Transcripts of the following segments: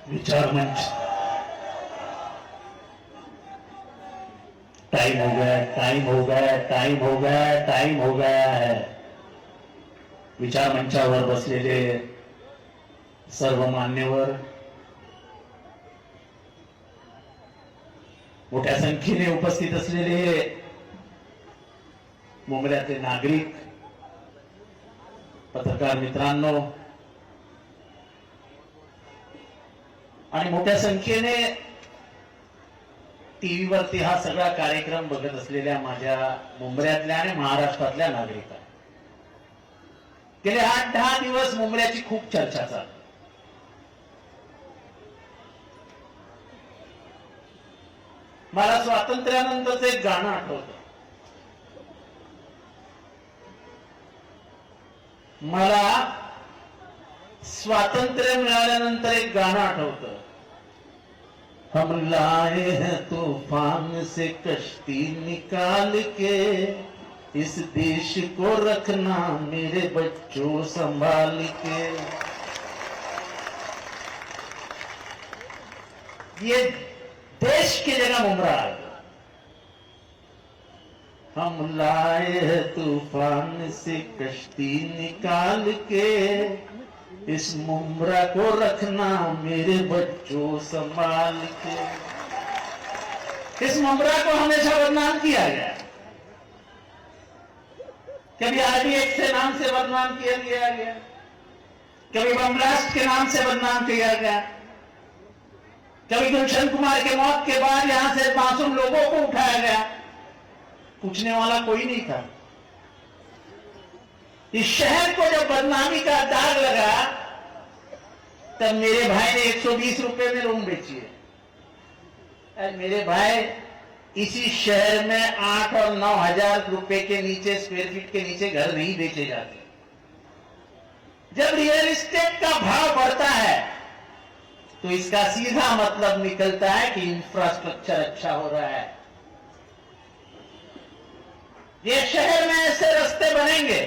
विचार मंच। टाइम हो गया, टाइम हो गया, टाइम हो गया, टाइम हो गया है। विचार मंचावर बसलेले सर्व मान्यवर, मोठ्या संख्येने उपस्थित असलेले मुंबईतले नागरिक, पत्रकार मित्रांनो आणि मोठ्या संख्येने टीव्हीवरती हा सगळा कार्यक्रम बघत असलेल्या माझ्या मुंबईतल्या आणि महाराष्ट्रातल्या नागरिकांना, गेले 8-10 दिवस मुंबईची खूप चर्चा चालू। मला स्वातंत्र्यानंतरचं एक गाणं आठवतं। मला स्वातंत्र्य मिळाल्यानंतर एक गाणं आठवतं। हम लाए हैं तूफान से कश्ती निकाल के, इस देश को रखना मेरे बच्चों संभाल के। ये देश की जगह मुमरा है। हम लाए हैं तूफान से कश्ती निकाल के, इस मुमरा को रखना मेरे बच्चों संभाल के। इस मुमरा को हमेशा बदनाम किया गया, कभी RDX के नाम से बदनाम किया गया, कभी बम ब्लास्ट के नाम से बदनाम किया गया, कभी गुलशन कुमार के मौत के बाद यहां से मासूम लोगों को उठाया गया, पूछने वाला कोई नहीं था। इस शहर को जब बदनामी का दाग लगा तब मेरे भाई ने 120 रुपए में रूम बेची है। मेरे भाई, इसी शहर में 8 और 9 हजार रुपए के नीचे, स्क्वायर फीट के नीचे घर नहीं बेचे जाते। जब रियल एस्टेट का भाव बढ़ता है तो इसका सीधा मतलब निकलता है कि इंफ्रास्ट्रक्चर अच्छा हो रहा है। ये शहर में ऐसे रास्ते बनेंगे,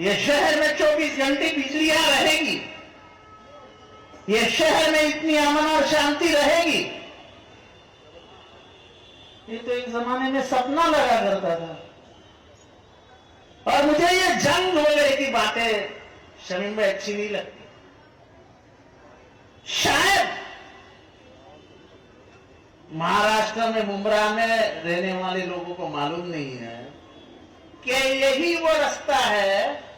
ये शहर में 24 घंटे बिजलियां रहेगी, ये शहर में इतनी अमन और शांति रहेगी, ये तो एक जमाने में सपना लगा करता था। और मुझे ये जंग वगैरह की बातें शमीम भाई अच्छी नहीं लगती। शायद महाराष्ट्र में मुंब्रा में रहने वाले लोगों को मालूम नहीं है कि यही वो रास्ता है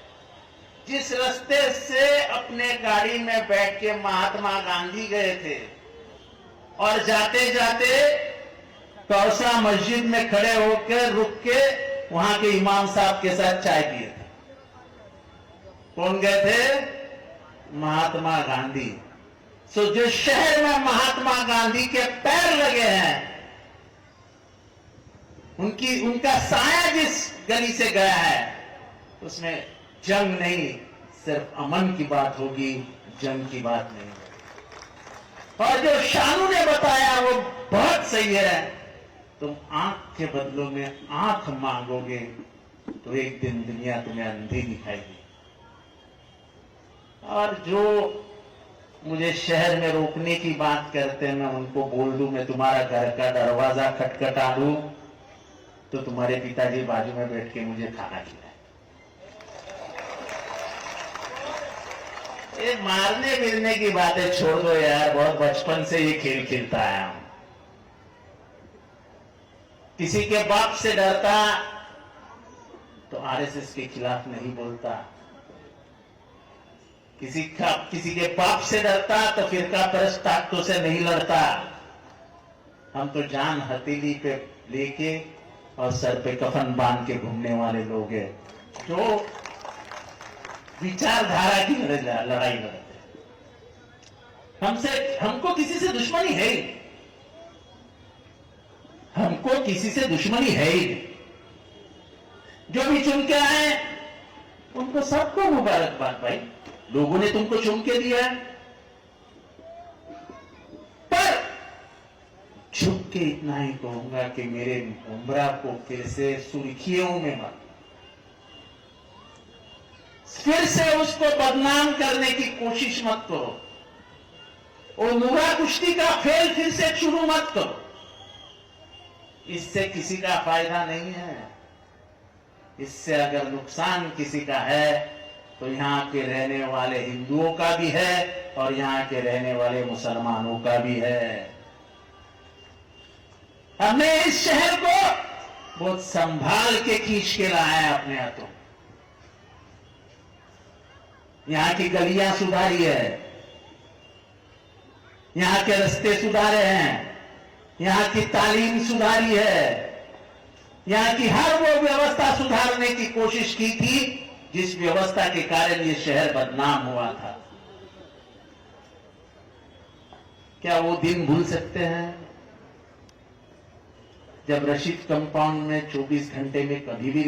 जिस रास्ते से अपने गाड़ी में बैठ के महात्मा गांधी गए थे और जाते जाते कौसा मस्जिद में खड़े होकर रुक के वहां के इमाम साहब के साथ चाय पिए थे। कौन गए थे? महात्मा गांधी। सो जो शहर में महात्मा गांधी के पैर लगे हैं, उनका साया जिस गली से गया है, उसमें जंग नहीं, सिर्फ अमन की बात होगी, जंग की बात नहीं। और जो शानू ने बताया वो बहुत सही है। तुम आंख के बदलों में आंख मांगोगे तो एक दिन दुनिया तुम्हें अंधी दिखाएगी। और जो मुझे शहर में रोकने की बात करते हैं, मैं उनको बोल दूं मैं तुम्हारा घर का दरवाजा खटखटा दूं तो तुम्हारे पिताजी बाजू में बैठ के मुझे खाना खिलाए। ये मारने मिलने की बातें छोड़ दो यार, बहुत बचपन से ये खेल खेलता आया हूं। किसी के बाप से डरता तो RSS के खिलाफ नहीं बोलता, किसी के बाप से डरता तो फिरका परस्त ताकतों से नहीं लड़ता। हम तो जान हथेली पे लेके और सर पे कफन बांध के घूमने वाले लोग हैं जो विचारधारा की लड़ाई लड़ते। हमको किसी से दुश्मनी है ही, हमको किसी से दुश्मनी है ही। जो भी चुन के आए उनको सबको मुबारकबाद भाई, लोगों ने तुमको चुन के दिया है। पर झुक के इतना ही कहूंगा कि मेरे मुंब्रा को फिर से सुर्खियों में मत, फिर से उसको बदनाम करने की कोशिश मत करो। वो मुर्गा कुश्ती का खेल फिर से शुरू मत करो, इससे किसी का फायदा नहीं है। इससे अगर नुकसान किसी का है तो यहाँ के रहने वाले हिंदुओं का भी है और यहाँ के रहने वाले मुसलमानों का भी है। हमने इस शहर को बहुत संभाल के खींच के लाया है अपने हाथों। यहाँ की गलियां सुधारी है, यहाँ के रास्ते सुधारे हैं, यहाँ की तालीम सुधारी है, यहाँ की हर वो व्यवस्था सुधारने की कोशिश की थी जिस व्यवस्था के कारण ये शहर बदनाम हुआ था। क्या वो दिन भूल सकते हैं जब रशीद कंपाउंड में 24 घंटे में कभी भी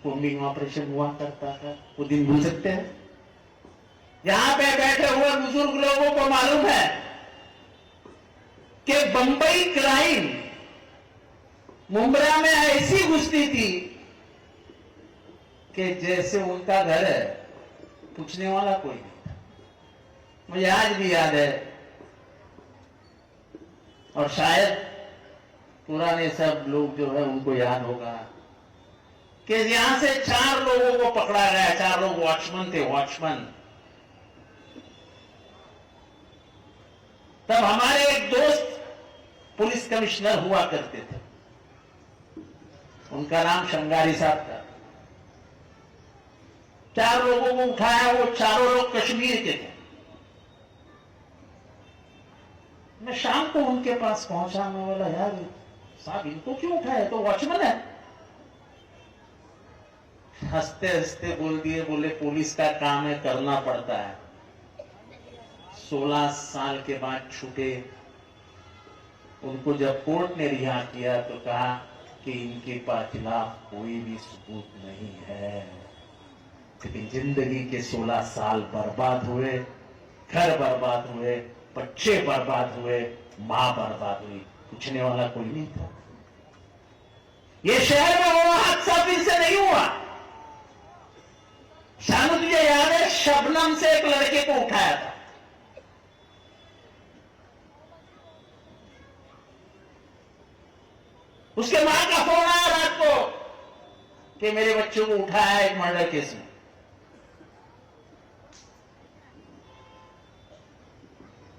कॉम्बिंग ऑपरेशन हुआ करता था? वो दिन भूल सकते हैं? यहां पे बैठे हुए बुजुर्ग लोगों को मालूम है कि बंबई क्राइम मुंब्रा में ऐसी घुसती थी कि जैसे उनका घर है, पूछने वाला कोई नहीं था। मुझे आज भी याद है, और शायद पुराने सब लोग जो है उनको याद होगा कि यहां से 4 लोगों को पकड़ा गया। 4 लोग वॉचमैन थे, वॉचमैन। तब हमारे एक दोस्त पुलिस कमिश्नर हुआ करते थे, उनका नाम शंगारी साहब था। 4 लोगों को उठाया, वो चारों लोग कश्मीर के थे। मैं शाम को उनके पास पहुंचा, मैं बोला यार साहब इनको क्यों उठाया, तो वॉचमैन है। हंसते हंसते बोल दिए, बोले पुलिस का काम है, करना पड़ता है। 16 साल के बाद छूटे। उनको जब कोर्ट ने रिहा किया तो कहा कि इनके खिलाफ कोई भी सबूत नहीं है, लेकिन जिंदगी के 16 साल बर्बाद हुए, घर बर्बाद हुए, बच्चे बर्बाद हुए, मां बर्बाद हुई, पूछने वाला कोई नहीं था। ये शहर में वो हादसा फिर से नहीं हुआ। शानू तुझे याद है, शबनम से एक लड़के को उठाया था। उसके मां का फोन आया रात को कि मेरे बच्चों को उठाया है एक मर्डर केस में।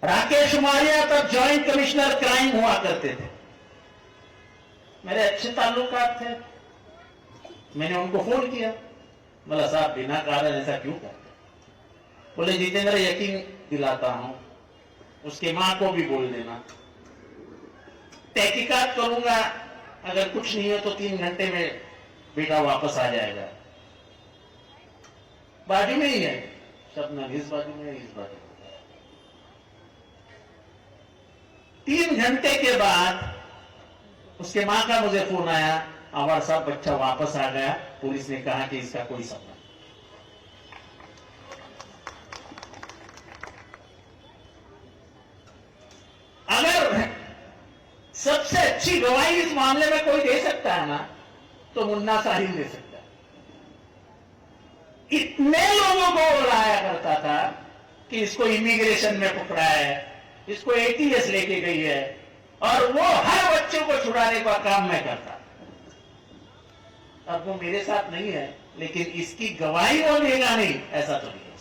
राकेश मारिया तब जॉइंट कमिश्नर क्राइम हुआ करते थे, मेरे अच्छे ताल्लुकात थे। मैंने उनको फोन किया, बोला साहब बिना कारण ऐसा क्यों करते? बोले जितेंद्र यकीन दिलाता हूं, उसके मां को भी बोल देना, तहकीकात करूंगा, अगर कुछ नहीं हो तो 3 घंटे में बेटा वापस आ जाएगा। बाजू में ही है शबनम, इस बाजू में, इस बाजू में। 3 घंटे के बाद उसके मां का मुझे फोन आया, आवार साहब बच्चा वापस आ गया, पुलिस ने कहा कि इसका कोई संबंध। अगर सबसे अच्छी गवाही इस मामले में कोई दे सकता है ना, तो मुन्ना साहिल दे सकता है। इतने लोगों को बुलाया करता था कि इसको इमिग्रेशन में पकड़ा है, इसको ATS लेके गई है, और वो हर बच्चों को छुड़ाने का काम मैं करता। अब वो मेरे साथ नहीं है, लेकिन इसकी गवाही वो देगा नहीं, ऐसा तो नहीं है।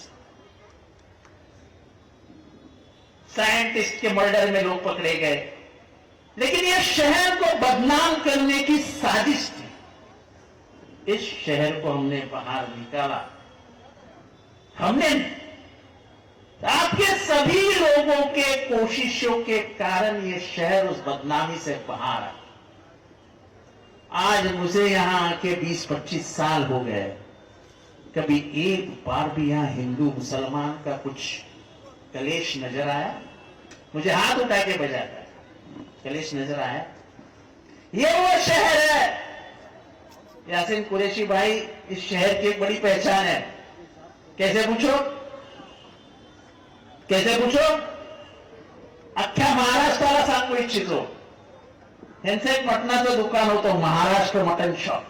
साइंटिस्ट के मर्डर में लोग पकड़े गए, लेकिन यह शहर को बदनाम करने की साजिश थी। इस शहर को हमने बाहर निकाला, हमने आपके सभी लोगों के कोशिशों के कारण ये शहर उस बदनामी से बाहर आया। आज मुझे यहां आके 20-25 साल हो गए, कभी एक बार भी यहां हिंदू मुसलमान का कुछ कलेश नजर आया? मुझे हाथ उठा के बजाता है, कलेश नजर आया? ये वो शहर है यासीन कुरैशी भाई, इस शहर की एक बड़ी पहचान है। कैसे पूछो, कैसे पूछो? अख्ख्या महाराष्ट्राला सांगू इच्छितो, यांचं एक मटणाचं दुकान होतं, महाराष्ट्र मटन शॉप,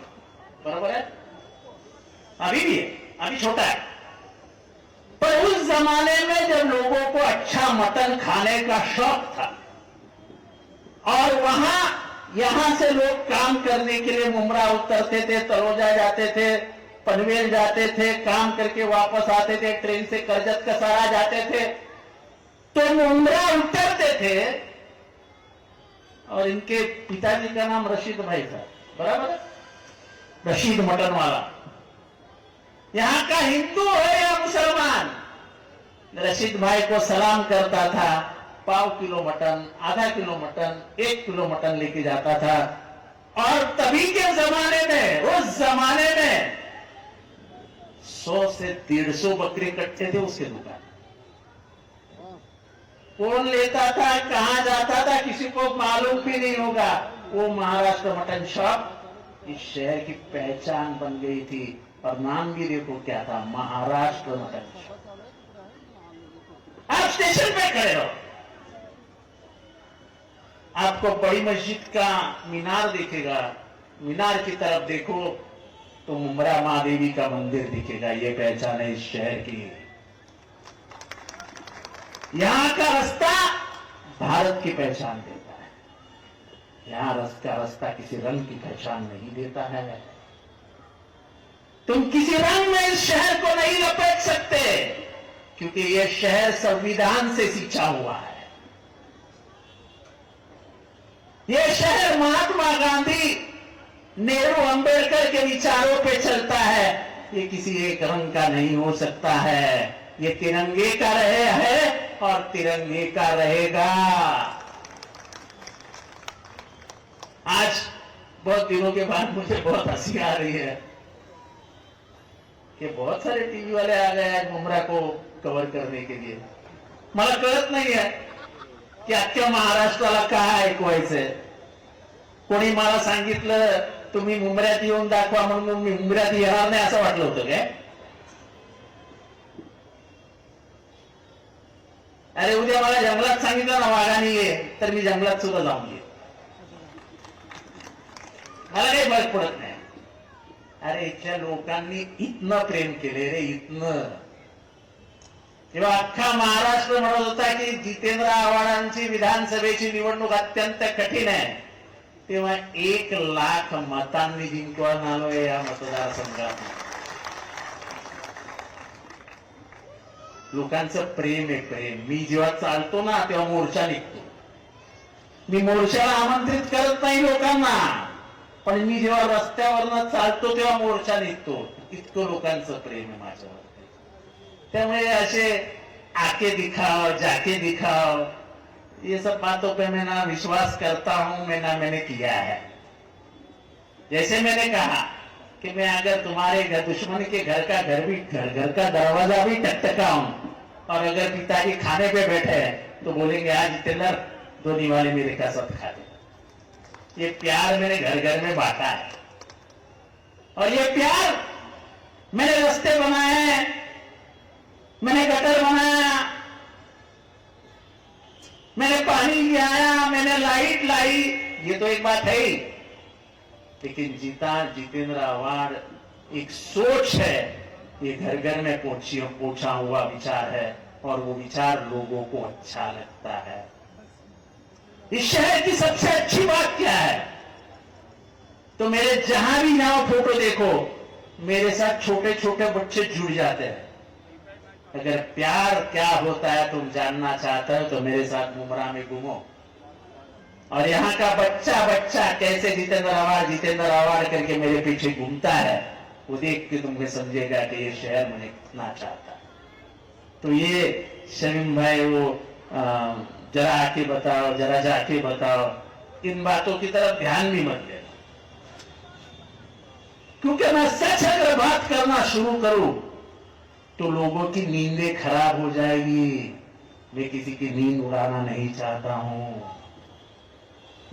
बरोबर है? अभी भी है, अभी छोटा है, पर उस जमाने में जब लोगों को अच्छा मटन खाने का शौक था और यहां से लोग काम करने के लिए मुमरा उतरते थे, तलोजा जाते थे, पनवेल जाते थे, काम करके वापस आते थे, ट्रेन से करजत कसारा जाते थे, तो मुमरा उतरते थे और इनके पिताजी का नाम रशीद भाई था, बराबर, रशीद मटन वाला। यहां का हिंदू है या मुसलमान, रशीद भाई को सलाम करता था, पाव किलो मटन, आधा किलो मटन, 1 किलो मटन लेके जाता था। और तभी के जमाने में, उस जमाने में 100 से 150 बकरे कटते थे उसके दुकान। कौन लेता था, कहां जाता था, किसी को मालूम भी नहीं होगा। वो महाराष्ट्र मटन शॉप इस शहर की पहचान बन गई थी और नाम भी देखो क्या था, महाराष्ट्र मटन शॉप। आप स्टेशन पे खड़े रहो, आपको बड़ी मस्जिद का मीनार दिखेगा, मीनार की तरफ देखो तो मुमरा मां देवी का मंदिर दिखेगा। ये पहचान है इस शहर की। यहां का रास्ता भारत की पहचान देता है। यहां रास्ता किसी रंग की पहचान नहीं देता है। तुम किसी रंग में इस शहर को नहीं लपेट सकते, क्योंकि यह शहर संविधान से सींचा हुआ है। यह शहर महात्मा गांधी, नेहरू, अंबेडकर के विचारों पे चलता है। ये किसी एक रंग का नहीं हो सकता है। ये तिरंगे का रहे है और तिरंगे का रहेगा। आज बहुत दिनों के बाद मुझे बहुत हंसी आ रही है कि बहुत सारे टीवी वाले आ गए आज मुमरा को कवर करने के लिए। मला कळत नाही आहे की अख्ख्या महाराष्ट्राला काय ऐकवायचंय। कोणी मला सांगितलं तुम्ही मुंबऱ्यात येऊन दाखवा म्हणून मी मुंबऱ्यात येणार नाही असं वाटलं होतं काय? अरे उद्या मला जंगलात सांगितलं ना वाघाने ये, तर मी जंगलात सुद्धा जाऊन ये, मला काही फरक पडत नाही। अरे इथल्या लोकांनी इतनं प्रेम केले रे, इतनं। जेव्हा अख्खा महाराष्ट्र म्हणत होता की जितेंद्र आव्हाडांची विधानसभेची निवडणूक अत्यंत कठीण आहे, तेव्हा 1 लाख मतांनी जिंकून आलोय या मतदारसंघात। लोकांचं प्रेम आहे, प्रेम। मी जेव्हा चालतो ना तेव्हा मोर्चा निघतो। मी मोर्चाला आमंत्रित करत नाही लोकांना, पण मी जेव्हा रस्त्यावरनं चालतो तेव्हा मोर्चा निघतो। इतकं लोकांचं प्रेम आहे माझ्यावरती। त्यामुळे असे आके दिखाओ, जाके दिखाओ, ये सब बातों पे मैं ना विश्वास करता हूं, मैंने किया है। जैसे मैंने कहा कि मैं अगर तुम्हारे घर, दुश्मन के घर का दरवाजा भी टकटकाऊं और अगर पिताजी खाने पे बैठे हैं तो बोलेंगे आज जितेंद्र 2 निवाले मेरे का साथ खा दे। ये प्यार मैंने घर घर में बांटा है और ये प्यार मैंने रास्ते बनाए हैं, मैंने गटर बनाया, मैंने पानी लियाया, मैंने लाइट लाई। ये तो एक बात है ही, लेकिन जितेंद्र आव्हाड एक सोच है, ये घर घर में पहुंचा हुआ विचार है और वो विचार लोगों को अच्छा लगता है। इस शहर की सबसे अच्छी बात क्या है, तो मेरे जहां भी जाओ फोटो देखो, मेरे साथ छोटे छोटे बच्चे जुड़ जाते हैं। अगर प्यार क्या होता है तुम जानना चाहते हो तो मेरे साथ मुमरा में घूमो और यहाँ का बच्चा बच्चा कैसे जितेंद्र आव्हाड करके मेरे पीछे घूमता है, वो देख के तुम्हें समझेगा कि ये शहर मुझे कितना चाहता है। तो ये शमीम भाई वो जरा आके बताओ, जरा जाके बताओ, इन बातों की तरफ ध्यान भी मत देना, क्योंकि मैं सच अगर बात करना शुरू करूं तो लोगों की नींदें खराब हो जाएगी। मैं किसी की नींद उड़ाना नहीं चाहता हूं,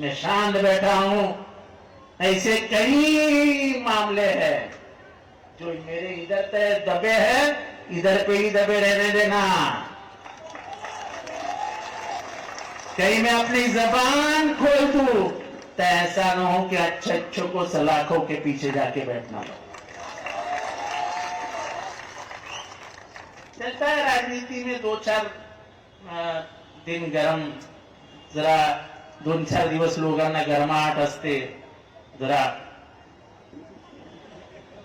मैं शांत बैठा हूं। ऐसे कई मामले हैं जो मेरे इधर पे दबे हैं, इधर पे ही दबे रहने देना। कहीं मैं अपनी जबान खोल दूं तो ऐसा ना हो कि अच्छों को सलाखों के पीछे जाके बैठना हो। चलता है राजनीति में, 2-4 दिन गरम, जरा 2-4 दिवस लोकांना गरमाहट असते, जरा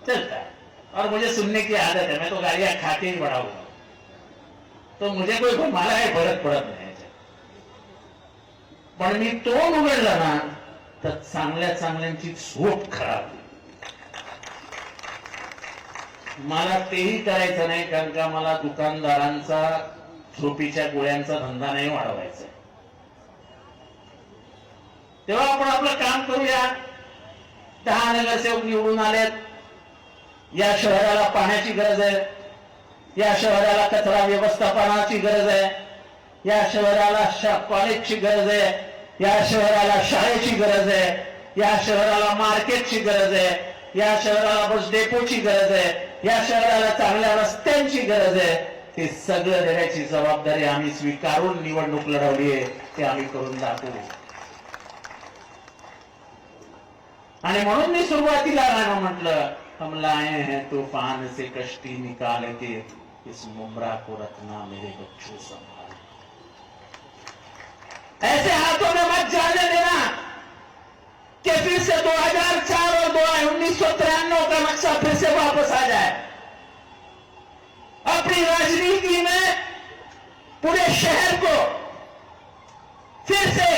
चलता है। और मुझे सुनने की आदत है, मैं तो गालियां खाते ही बड़ा हुआ, तो मुझे कोई मला काही फरक पडत नाही। पण मी तोंड उघडलं ना तर चांगल्यांची झोप खराब होईल। मला तेही करायचं नाही, कारण का मला दुकानदारांचा झोपीच्या गोळ्यांचा धंदा नाही वाढवायचा। तेव्हा आपण आपलं काम करूया। 10 नगरसेवक निवडून आलेत, या शहराला पाण्याची गरज आहे, या शहराला कचरा व्यवस्थापनाची गरज आहे, या शहराला कॉलेजची गरज आहे, या शहराला शाळेची गरज आहे, या शहराला मार्केटची गरज आहे, या शहराला बस डेपोची गरज आहे, या शहराला चांगल्या रस्त्यांची गरज आहे। ते सगळं देण्याची जबाबदारी आम्ही स्वीकारून निवडणूक लढवली आहे, ते आम्ही करून दाखवू। आणि म्हणून मी सुरुवातीला म्हटलं, हम लाए हैं तूफान से कश्ती निकाल के, इस मुमरा को रखना मेरे बच्चों संभाल। ऐसे हाथों में मत जाने देना कि फिर से 2004 और 1993 का नक्शा फिर से वापस आ जाए। अपनी राजनीति में पूरे शहर को फिर से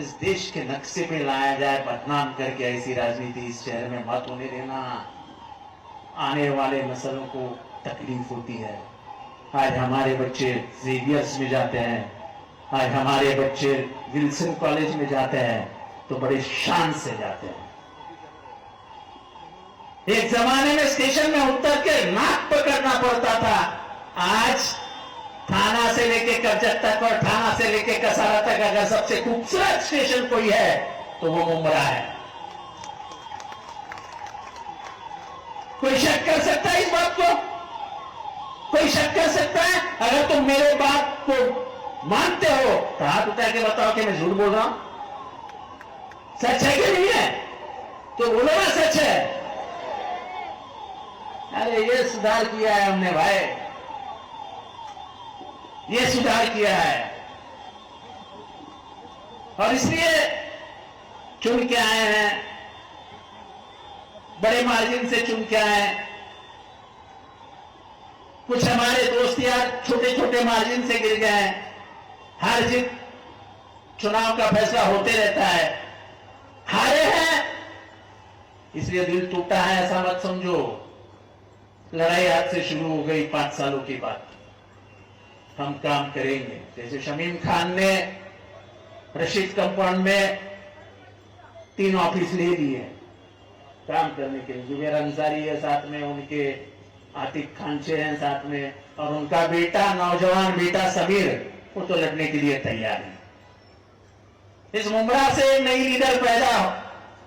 इस देश के नक्शे पे लाया जाए, बदनाम करके ऐसी राजनीति इस शहर में मत होने देना। आने वाले नस्लों को तकलीफ होती है। आज हमारे बच्चे जेवियर्स में जाते हैं, आज हमारे बच्चे विल्सन कॉलेज में जाते हैं तो बड़े शान से जाते हैं। एक जमाने में स्टेशन में उतर के नाक पकड़ना पड़ता था, आज थाना से लेके कर्जत तक और थाना से लेके कसारा तक अगर सबसे खूबसूरत स्टेशन कोई है तो वो मुमरा है। कोई शक कर सकता है इस बात को? कोई शक कर सकता है? अगर तुम मेरे बात को मानते हो तो हाथ उठा के बताओ कि मैं झूठ बोल रहा हूं। सच है कि नहीं है? तो बोलो ना सच है। अरे ये सुधार किया है हमने भाई, ये सुधार किया है, और इसलिए चुन के आए हैं, बड़े मार्जिन से चुन के आए हैं। कुछ हमारे दोस्त यार छोटे छोटे मार्जिन से गिर गए हैं। हार जीत चुनाव का फैसला होते रहता है। हारे हैं इसलिए दिल टूटा है ऐसा मत समझो। लड़ाई आज से शुरू हो गई 5 सालों की बात। हम काम करेंगे। जैसे शमीम खान ने रशीद कंपाउंड में 3 ऑफिस ले लिए काम करने के लिए। जुबेर अंसारी है साथ में, उनके आतिक खानचे हैं साथ में, और उनका बेटा, नौजवान बेटा समीर, वो तो लड़ने के लिए तैयार है। इस मुमरा से एक नई लीडर पैदा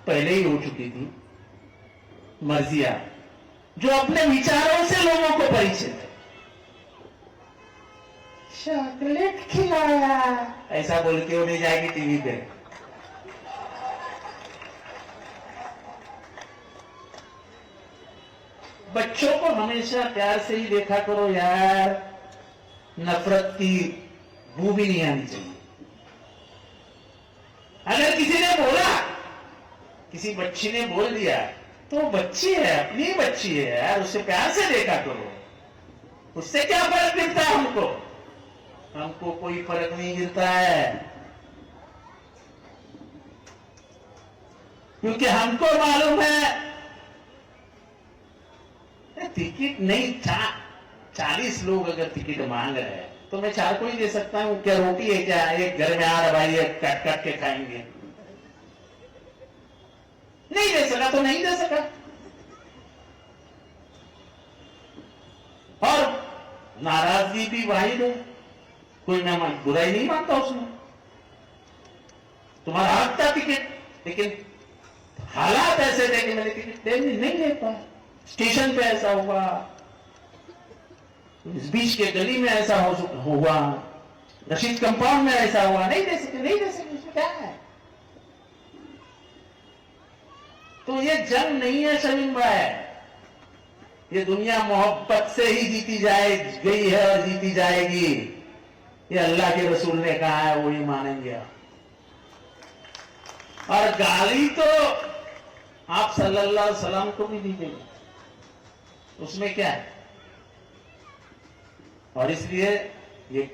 पहले ही हो चुकी थी, मर्जिया, जो अपने विचारों से लोगों को परिचित है। चॉकलेट खिलाया ऐसा बोल के वो नहीं जाएगी टीवी पे। बच्चों को हमेशा प्यार से ही देखा करो यार, नफरत की बू भी नहीं आनी चाहिए। अगर किसी ने बोला, किसी बच्ची ने बोल दिया तो बच्ची है, अपनी बच्ची है यार, उससे प्यार से देखा करो। उससे क्या फर्क गिरता है हमको? हमको कोई फर्क नहीं गिरता है, क्योंकि हमको मालूम है टिकट नहीं, 40 लोग अगर टिकट मांग रहे हैं तो मैं 4 को ही दे सकता हूं। क्या रोटी है क्या? एक घर में आ रहा भाई, एक काट काट के खाएंगे। नहीं दे सका तो नहीं दे सका। और नाराजगी भी वाहिद है, कोई मैं बुराई नहीं मानता उसमें। तुम्हारा हक था टिकट, लेकिन हालात ऐसे थे कि मैंने टिकट नहीं ले पाया। स्टेशन पे ऐसा हुआ, इस बीच के गली में ऐसा हुआ, रशीद कंपाउंड में ऐसा हुआ। नहीं दे सके, नहीं दे सके, इसमें क्या है? तो ये जंग नहीं है शमीम भाई, ये दुनिया मोहब्बत से ही जीती गई है और जीती जाएगी, ये अल्लाह के रसूल ने कहा है, वही मानेंगे। और गाली तो आप सल्लल्लाहु अलैहि वसल्लम को भी दी गई, उसमें क्या है? और इसलिए ये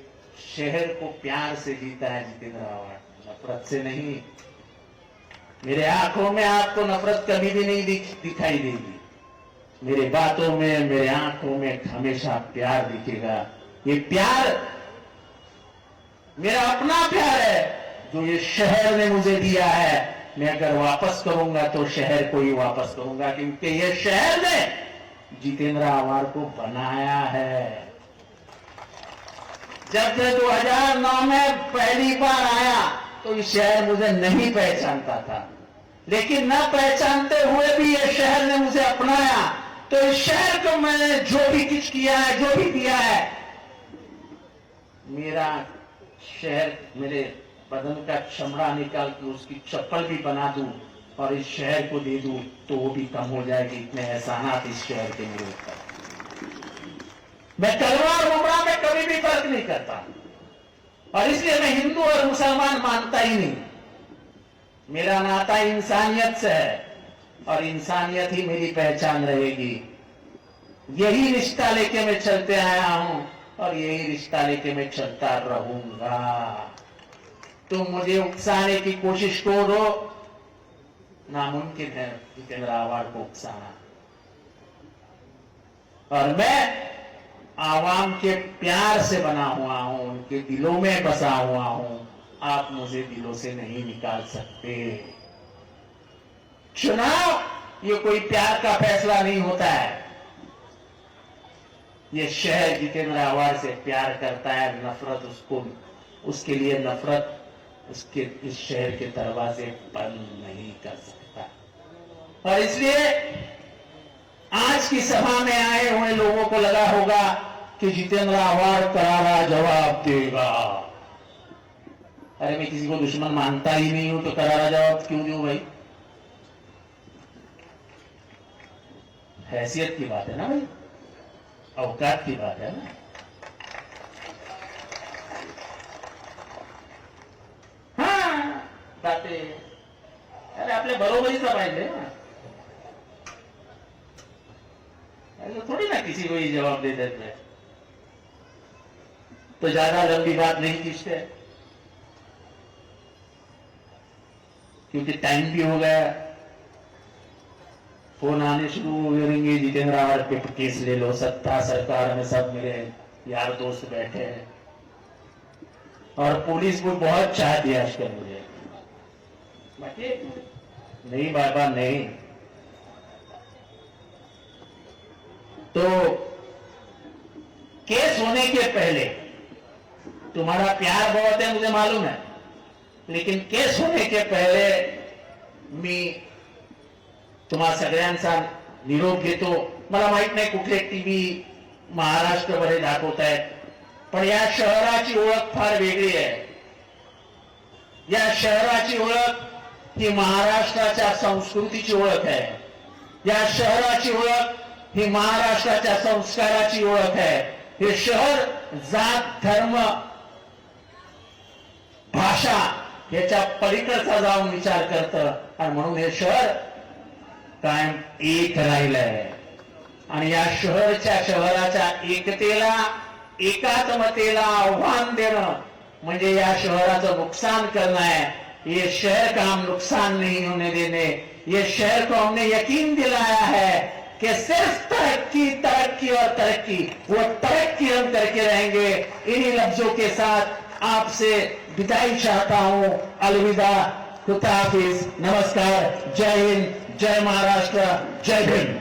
शहर को प्यार से जीता है जितेंद्र आव्हाड, नफरत से नहीं। मेरे आंखों में आपको नफरत कभी भी नहीं दिखाई देगी, मेरे बातों में, मेरे आंखों में हमेशा प्यार दिखेगा। ये प्यार मेरा अपना प्यार है जो ये शहर ने मुझे दिया है। मैं अगर वापस करूंगा तो शहर को ही वापस करूंगा, क्योंकि ये शहर ने जितेंद्र आव्हाड को बनाया है। जब मैं 2009 में पहली बार आया तो ये शहर मुझे नहीं पहचानता था, लेकिन न पहचानते हुए भी ये शहर ने मुझे अपनाया। तो इस शहर को मैंने जो भी कुछ किया है, जो भी दिया है, मेरा शहर मेरे बदन का चमड़ा निकाल के उसकी चप्पल भी बना दूं और इस शहर को दे दूं तो वो भी कम हो जाएगी। इतने एहसानात इस शहर के मेरे ऊपर। मैं कलवा और उमरा में कभी भी फर्क नहीं करता, और इसलिए मैं हिंदू और मुसलमान मानता ही नहीं। मेरा नाता इंसानियत से है और इंसानियत ही मेरी पहचान रहेगी। यही रिश्ता लेके मैं चलते आया हूं और यही रिश्ता लेके मैं चलता रहूंगा। तुम मुझे उकसाने की कोशिश करो, नामुमकिन है जितेंद्र आव्हाड को उकसाना। और मैं आवाम के प्यार से बना हुआ हूं, उनके दिलों में बसा हुआ हूं। आप मुझे दिलों से नहीं निकाल सकते। चुनाव ये कोई प्यार का फैसला नहीं होता है। ये शहर जितेंद्र आव्हाड से प्यार करता है, नफरत उसके लिए नफरत उसके इस शहर के दरवाजे बंद नहीं कर सकता। और इसलिए आज की सभा में आए हुए लोगों को लगा होगा कि जितेंद्र आव्हाड करारा जवाब देगा। अरे मैं किसी को दुश्मन मानता ही नहीं हूं तो करारा जवाब क्यों दूं भाई? हैसियत की बात है ना भाई, औकात की बात है ना। हाँ बातें अरे आपल्या बरोबरीचा पाहिजे ना, ऐसा थोड़ी ना किसी को ही जवाब दे देते हैं। तो ज्यादा लंबी बात नहीं खींचते, क्योंकि टाइम भी हो गया। फोन आने शुरू हो जाएंगे, जितेंद्र आव्हाड पे केस ले लो, सत्ता सरकार में सब मेरे यार दोस्त बैठे हैं। और पुलिस को बहुत चाह दिया आजकल मुझे, बाकी नहीं बाबा नहीं। तो केस होने के पहले तुम्हारा प्यार बहुत है मुझे मालूम है, लेकिन केस होने के पहले मी तुम्हा सगळ्यांचा निरोप घेतो। मला माहित नाही कुठले टीव्ही महाराष्ट्रभर दाखवतायत, पण या शहराची ओळख फार वेगळी आहे। या शहराची ओळख ही महाराष्ट्राच्या संस्कृतीची ओळख आहे। या शहराची ओळख ही महाराष्ट्राच्या संस्काराची ओळख आहे। हे शहर जात धर्म भाषा याच्या पलीकडचा जाऊन विचार करतं, आणि म्हणून हे शहर कायम एक राहिलंय। आणि या शहराच्या एकतेला एकात्मतेला आव्हान देणं म्हणजे या शहराचं नुकसान करणं है। ये शहर का हम नुकसान नहीं होने देने। ये शहर को हमने यकीन दिलाया है कि सिर्फ तरक्की तरक्की और तरक्की, वो तरक्की हम करके रहेंगे। इन्हीं लफ्जों के साथ आपसे विदाई चाहता हूं। अलविदा, खुदा हाफिज, नमस्कार, जय हिंद, जय महाराष्ट्र, जय भीम।